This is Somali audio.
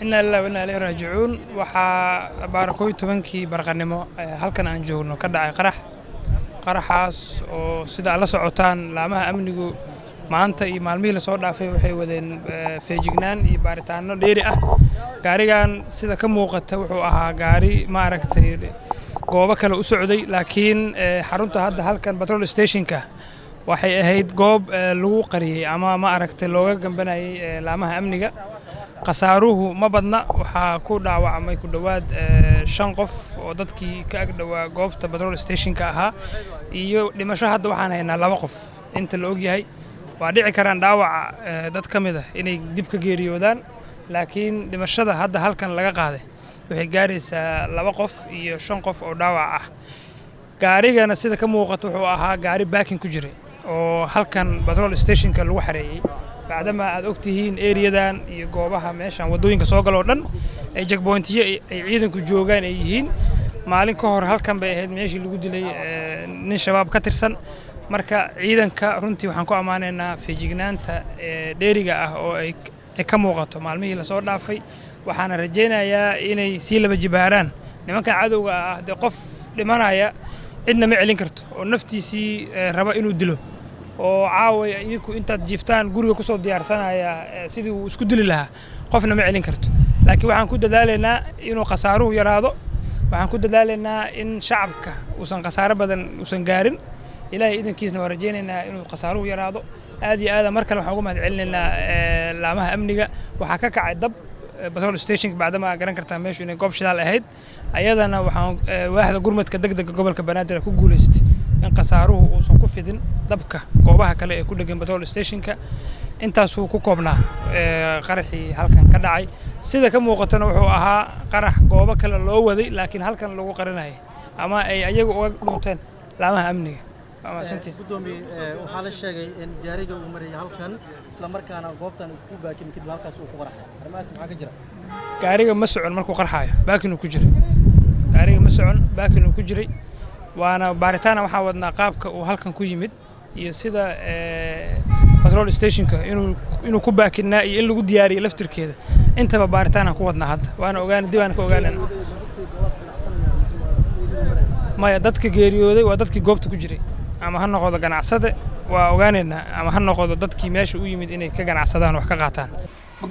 إنا لله وإنا إليه راجعون waxaa baarakooy tobankii barqanimo halkan aan joogno ka dhacay qaraxaas oo sida la socotaan laamaha amnigu maanta iyo maalmihii la soo dhaafay waxay wadeen feejignaan iyo baaritaano dheeri ah gaarigan sida ka muuqata wuxuu ahaa gaari ma aragtay goobo kale u socday laakiin xarunta hadda halkan patrol stationka waxay ahayd goob lagu qariyay ama ma aragtay looga gambanayay laamaha amniga qasaaruhu ma badna waxaa ku dhaawacmay ku dhawaad 5 qof oo dadkii ka ag dhawaa goobta patrol stationka ahaa iyo dhimasho hadda waxaan haynaa 2 qof inta la og yahay waa dhici karaan dhaawaca dad kamid ah inay dib ka geeriyoodaan laakiin dhimashada hadda halkan laga qaaday waxay gaaraysaa 2 qof iyo 5 qof oo dhaawac ah gaarigana sida ka muuqato wuxuu ahaa gaari baakin ku jiray oo halkan patrol stationka lagu xareeyay بعدما aad ogtihiin ereyadan iyo goobaha meeshan wadooyinka soo galo dhan ay checkpointiyo ay ciidanku joogaan ay yihiin maalin ka hor halkan bay ahayd meeshii lagu dilay nin shabaab ka tirsan marka ciidanka runtii waxaan ku amaaneynaa feejignaanta dheeriga ah oo ay ka muuqato maalmihii la soo dhaafay waxaan rajaynayaa inay si laba jibaaraan nimanka cadowga ah de qof dhimanaya cidna ma celin karto oo naftiisii raba inuu dilo oo caaway idinku intaad jiftaan guriga ku soo diyaarsanaya sidii uu isku dili lahaa qofna ma celin karto laakiin waxaan ku dadaaleynaa inuu qasaaruhu yaraado waxaan ku dadaaleynaa in shacabka uusan qasaaro badan uusan gaarin ilaahay idinkiisna waa rajaynaynaa inuu qasaaruhu yaraado aad iyo aad mar kale waxaan ugu mahad celinaynaa laamaha amniga waxaa ka kacay dab patrol station baadama garan kartaa meeshu inay goob shidaal ahayd ayadana waxaan waaxda gurmadka degdega gobolka Banaadir ku guuleystay in qasaaruhu uusan ku fidin dabka goobaha kale ee ku dhagan patrol stationka intaas uu ku koobnaa qaraxii halkan ka dhacay sida ka muuqatana wuxuu ahaa qarax goobo kale loo waday laakiin halkan lagu qarinay ama ay ayagu uga dhunteen laamaha amniga gudoomiye waxaa la sheegay in gaariga uu maray halkan isla markaana goobtan isku baakin kadib halkaas uu ku qarxay arrimahaas maxaa ka jira gaariga ma socon markuu qarxayo baakin uu ku jiray gaariga ma socon baakin uu ku jiray waana baaritaana waxaa wadnaa qaabka uu halkan ku yimid iyo sida patrol stationka inuu ku baakinaa iyo in lagu diyaariyo laftirkeeda intaba baaritaana ku wadnaa hadda waana ogaan diiwaan ka ogaanana maya dadka geeriyooday waa dadkii goobta ku jiray ama ha noqdo ganacsade waa ogaanayna ama ha noqdo dadkii meesha u yimid inay ka ganacsadaan wax ka qaataan